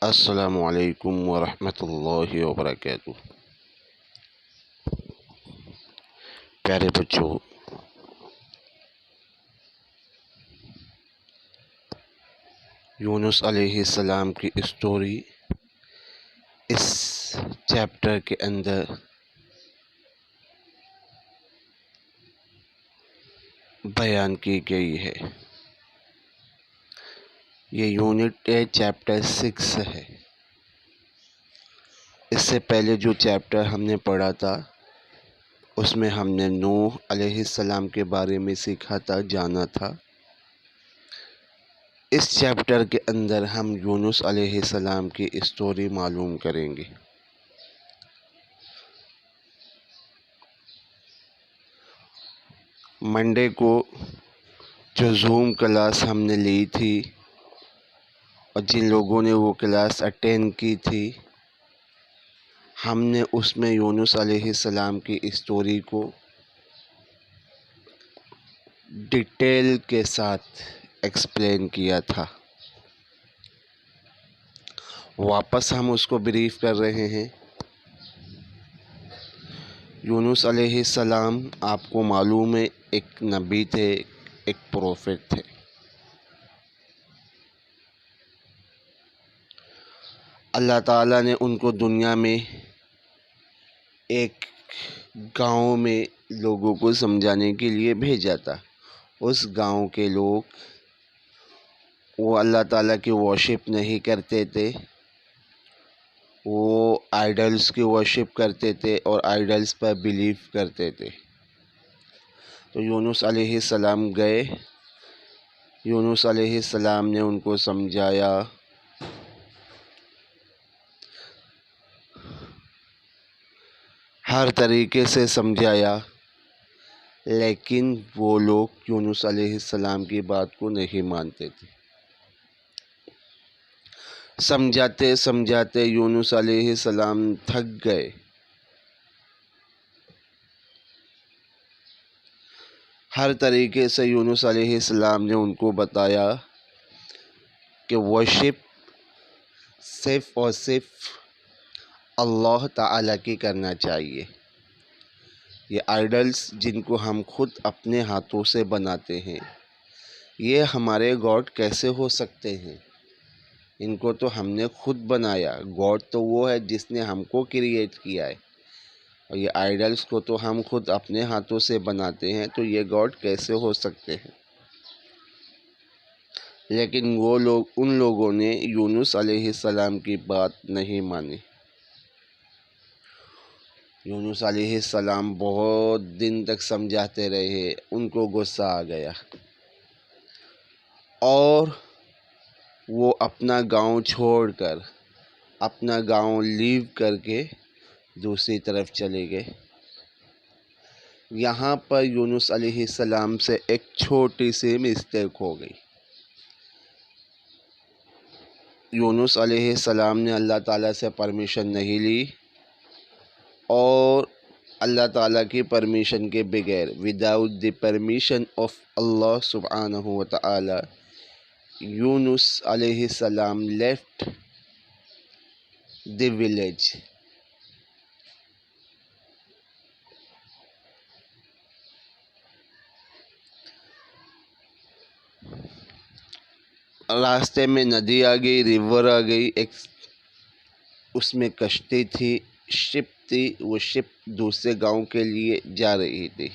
السلام علیکم ورحمۃ اللہ وبرکاتہ۔ پیارے بچوں، یونس علیہ السلام کی اسٹوری اس چیپٹر کے اندر بیان کی گئی ہے۔ یہ یونٹ چیپٹر 6 ہے۔ اس سے پہلے جو چیپٹر ہم نے پڑھا تھا اس میں ہم نے نوح علیہ السلام کے بارے میں سیکھا تھا، جانا تھا۔ اس چیپٹر کے اندر ہم یونس علیہ السلام کی اسٹوری معلوم کریں گے۔ منڈے کو جو زوم کلاس ہم نے لی تھی اور جن لوگوں نے وہ کلاس اٹینڈ کی تھی، ہم نے اس میں یونس علیہ السلام کی اسٹوری کو ڈیٹیل کے ساتھ ایکسپلین کیا تھا۔ واپس ہم اس کو بریف کر رہے ہیں۔ یونس علیہ السلام آپ کو معلوم ہے ایک نبی تھے، ایک پروفٹ تھے۔ اللہ تعالیٰ نے ان کو دنیا میں ایک گاؤں میں لوگوں کو سمجھانے کے لیے بھیجا تھا۔ اس گاؤں کے لوگ وہ اللہ تعالیٰ کی ورشپ نہیں کرتے تھے، وہ آئیڈلز کی ورشپ کرتے تھے اور آئیڈلز پر بلیو کرتے تھے۔ تو یونس علیہ السلام گئے، یونس علیہ السلام نے ان کو سمجھایا، ہر طریقے سے سمجھایا، لیکن وہ لوگ یونس علیہ السلام کی بات کو نہیں مانتے تھے۔ سمجھاتے سمجھاتے یونس علیہ السلام تھک گئے۔ ہر طریقے سے یونس علیہ السلام نے ان کو بتایا کہ ورشپ صرف اور صرف اللہ تعالیٰ کی کرنا چاہیے۔ یہ آئیڈلز جن کو ہم خود اپنے ہاتھوں سے بناتے ہیں، یہ ہمارے گاڈ کیسے ہو سکتے ہیں؟ ان کو تو ہم نے خود بنایا۔ گاڈ تو وہ ہے جس نے ہم کو کریٹ کیا ہے، اور یہ آئیڈلز کو تو ہم خود اپنے ہاتھوں سے بناتے ہیں، تو یہ گاڈ کیسے ہو سکتے ہیں؟ لیکن وہ لوگ، ان لوگوں نے یونس علیہ السلام کی بات نہیں مانی۔ یونس علیہ السلام بہت دن تک سمجھاتے رہے، ان کو غصہ آ گیا اور وہ اپنا گاؤں چھوڑ کر، اپنا گاؤں لیو کر کے دوسری طرف چلے گئے۔ یہاں پر یونس علیہ السلام سے ایک چھوٹی سی مسٹیک ہو گئی۔ یونس علیہ السلام نے اللہ تعالیٰ سے پرمیشن نہیں لی، اور اللہ تعالیٰ کی پرمیشن کے بغیر، وداؤٹ دی پرمیشن آف اللہ سبحانہ و تعالی، یونس علیہ السلام لیفٹ دی ولیج۔ راستے میں ندی آ گئی، ریور آ گئی، ایک اس میں کشتی تھی، شپ تھی، وہ شپ دوسرے گاؤں کے لیے جا رہی تھی۔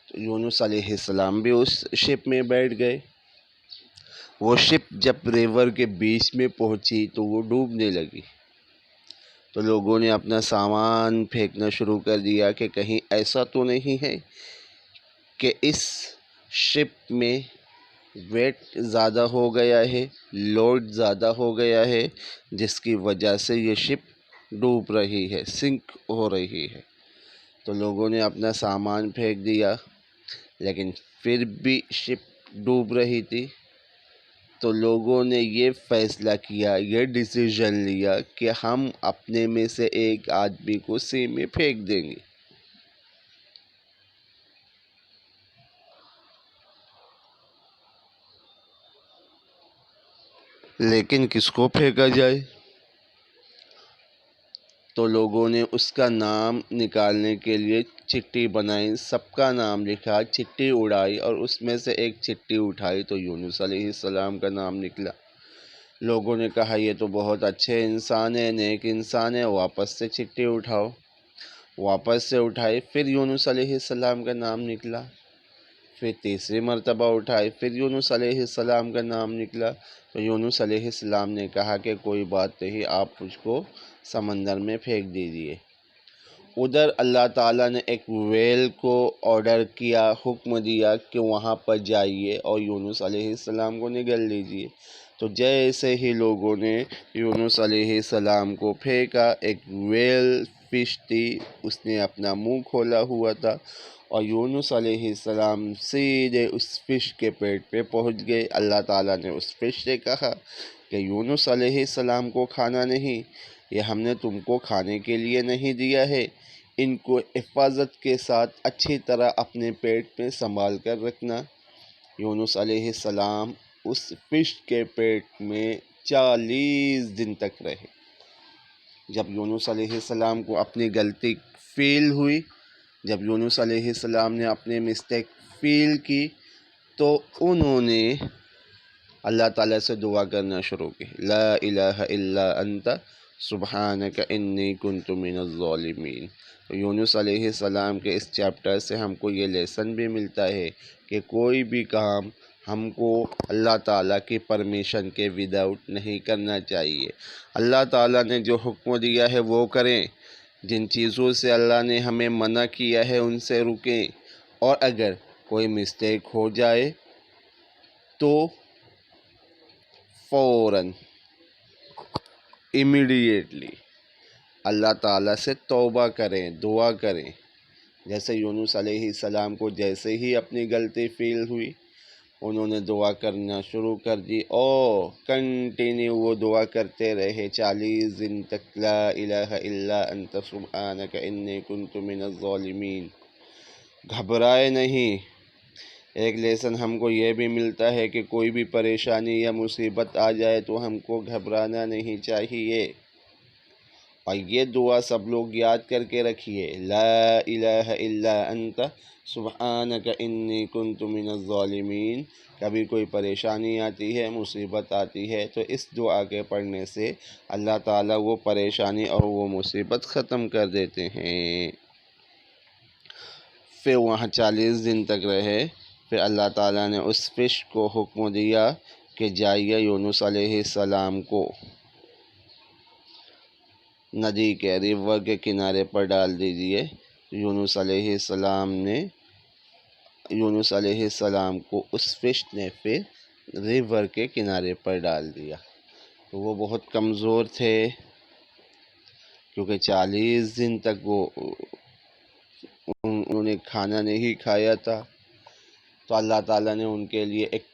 تو یونس علیہ السلام بھی اس شپ میں بیٹھ گئے۔ وہ شپ جب ریور کے بیچ میں پہنچی تو وہ ڈوبنے لگی۔ تو لوگوں نے اپنا سامان پھینکنا شروع کر دیا کہ کہیں ایسا تو نہیں ہے کہ اس شپ میں ویٹ زیادہ ہو گیا ہے، لوڈ زیادہ ہو گیا ہے، جس کی وجہ سے یہ شپ ڈوب رہی ہے، سنک ہو رہی ہے۔ تو لوگوں نے اپنا سامان پھینک دیا، لیکن پھر بھی شپ ڈوب رہی تھی۔ تو لوگوں نے یہ فیصلہ کیا، یہ ڈیسیژن لیا کہ ہم اپنے میں سے ایک آدمی کو سی میں پھینک دیں گے۔ لیکن کس کو پھینکا جائے؟ تو لوگوں نے اس کا نام نکالنے کے لیے چٹھی بنائی، سب کا نام لکھا، چٹھی اڑائی اور اس میں سے ایک چٹھی اٹھائی تو یونس علیہ السلام کا نام نکلا۔ لوگوں نے کہا یہ تو بہت اچھے انسان ہے، نیک انسان ہے، واپس سے چٹھی اٹھاؤ۔ واپس سے اٹھائی، پھر یونس علیہ السلام کا نام نکلا۔ پھر تیسری مرتبہ اٹھائی، پھر یونس علیہ السلام کا نام نکلا۔ تو یونس علیہ السلام نے کہا کہ کوئی بات نہیں، آپ مجھ کو سمندر میں پھینک دیجیے۔ ادھر اللہ تعالیٰ نے ایک ویل کو آرڈر کیا، حکم دیا کہ وہاں پر جائیے اور یونس علیہ السلام کو نگل لیجیے۔ تو جیسے ہی لوگوں نے یونس علیہ السلام کو پھینکا، ایک ویل فش تھی، اس نے اپنا منہ کھولا ہوا تھا اور یونس علیہ السلام سیدھے اس فش کے پیٹ پہ پہنچ گئے۔ اللہ تعالیٰ نے اس فش سے کہا کہ یونس علیہ السلام کو کھانا نہیں، یہ ہم نے تم کو کھانے کے لیے نہیں دیا ہے، ان کو حفاظت کے ساتھ اچھی طرح اپنے پیٹ میں سنبھال کر رکھنا۔ یونس علیہ السلام اس فش کے پیٹ میں 40 دن تک رہے۔ جب یونس علیہ السلام کو اپنی غلطی فیل ہوئی، جب یونس علیہ السلام نے اپنے مسٹیک فیل کی، تو انہوں نے اللہ تعالیٰ سے دعا کرنا شروع کی، لا الہ الا انت سبحانک انی کنت من الظالمین۔ یونس علیہ السلام کے اس چیپٹر سے ہم کو یہ لیسن بھی ملتا ہے کہ کوئی بھی کام ہم کو اللہ تعالیٰ کی پرمیشن کے وداؤٹ نہیں کرنا چاہیے۔ اللہ تعالیٰ نے جو حکم دیا ہے وہ کریں، جن چیزوں سے اللہ نے ہمیں منع کیا ہے ان سے رکیں، اور اگر کوئی مسٹیک ہو جائے تو فوراً امیڈیٹلی اللہ تعالیٰ سے توبہ کریں، دعا کریں۔ جیسے یونس علیہ السلام کو جیسے ہی اپنی غلطی فیل ہوئی، انہوں نے دعا کرنا شروع کر دی اور کنٹینیو وہ دعا کرتے رہے 40 دن تک، لا الہ الا انت سبحانک انی کنت من الظالمین۔ گھبرائے نہیں۔ ایک لیسن ہم کو یہ بھی ملتا ہے کہ کوئی بھی پریشانی یا مصیبت آ جائے تو ہم کو گھبرانا نہیں چاہیے، اور یہ دعا سب لوگ یاد کر کے رکھیے، لا الہ الا انت سبحانک انی کنت من الظالمین۔ کبھی کوئی پریشانی آتی ہے، مصیبت آتی ہے تو اس دعا کے پڑھنے سے اللہ تعالیٰ وہ پریشانی اور وہ مصیبت ختم کر دیتے ہیں۔ پھر وہاں 40 دن تک رہے، پھر اللہ تعالیٰ نے اس فش کو حکم دیا کہ جائیے یونس علیہ السلام کو ندی کے ریور کے کنارے پر ڈال دیجیے۔ یونس علیہ السلام کو اس فش نے پھر ریور کے کنارے پر ڈال دیا۔ تو وہ بہت کمزور تھے کیونکہ 40 دن تک انہوں نے کھانا نہیں کھایا تھا۔ تو اللہ تعالیٰ نے ان کے لیے ایک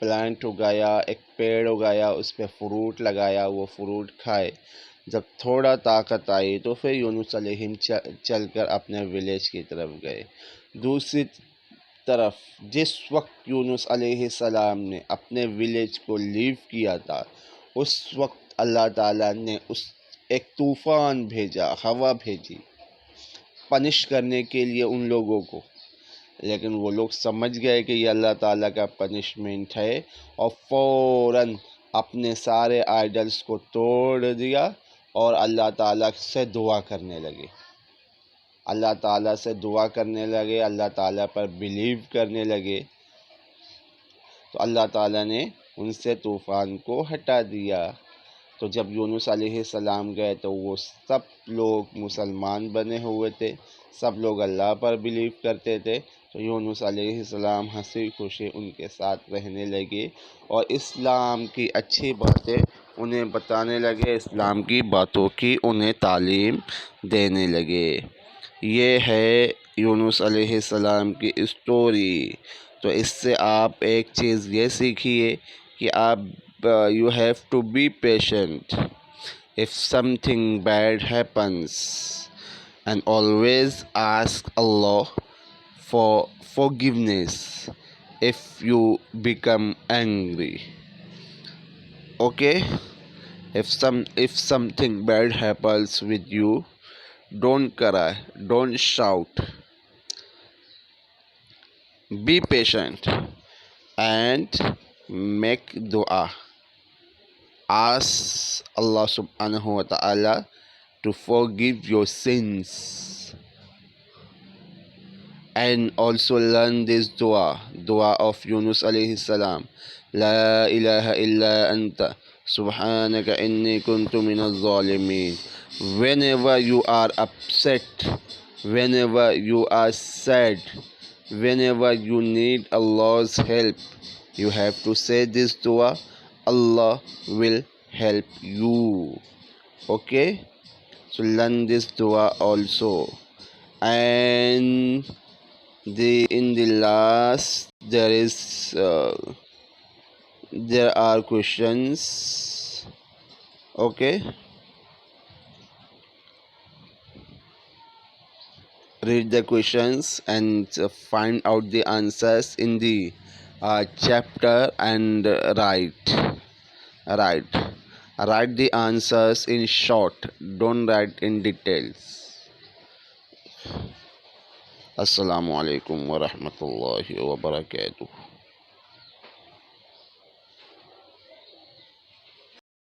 پلانٹ اگایا، اس پہ فروٹ لگایا، وہ فروٹ کھائے۔ جب تھوڑا طاقت آئی تو پھر یونس علیہ چل کر اپنے ولیج کی طرف گئے۔ دوسری طرف جس وقت یونس علیہ السلام نے اپنے ولیج کو لیو کیا تھا، اس وقت اللہ تعالیٰ نے ایک طوفان بھیجا، ہوا بھیجی پنش کرنے کے لیے ان لوگوں کو، لیکن وہ لوگ سمجھ گئے کہ یہ اللہ تعالیٰ کا پنشمنٹ ہے اور فوراً اپنے سارے آئیڈلس کو توڑ دیا اور اللہ تعالیٰ سے دعا کرنے لگے، اللہ تعالیٰ سے دعا کرنے لگے، اللہ تعالیٰ پر بلیو کرنے لگے۔ تو اللہ تعالیٰ نے ان سے طوفان کو ہٹا دیا۔ تو جب یونس علیہ السلام گئے تو وہ سب لوگ مسلمان بنے ہوئے تھے، سب لوگ اللہ پر بلیو کرتے تھے۔ تو یونس علیہ السلام ہنسی خوشی ان کے ساتھ رہنے لگے اور اسلام کی اچھی باتیں انہیں بتانے لگے، اسلام کی باتوں کی انہیں تعلیم دینے لگے۔ یہ ہے یونس علیہ السلام کی اسٹوری۔ تو اس سے آپ ایک چیز یہ سیکھیے کہ آپ you have to be patient if something bad happens, and always ask Allah for forgiveness if you become angry. Okay, if something bad happens with you, don't cry, don't shout, be patient and make dua. Ask Allah subhanahu wa ta'ala to forgive your sins, and also learn this dua of Yunus alayhi salam. La ilaha illa anta subhanaka inni kuntu minaz zalimin. Whenever you are upset, whenever you are sad, whenever you need Allah's help, you have to say this dua. Allah will help you. Okay, so learn this dua also. And in the last there are questions. Okay, read the questions and find out the answers in the chapter, and write write the answers in short, don't write in details. Assalamu alaikum wa rahmatullahi wa barakatuh.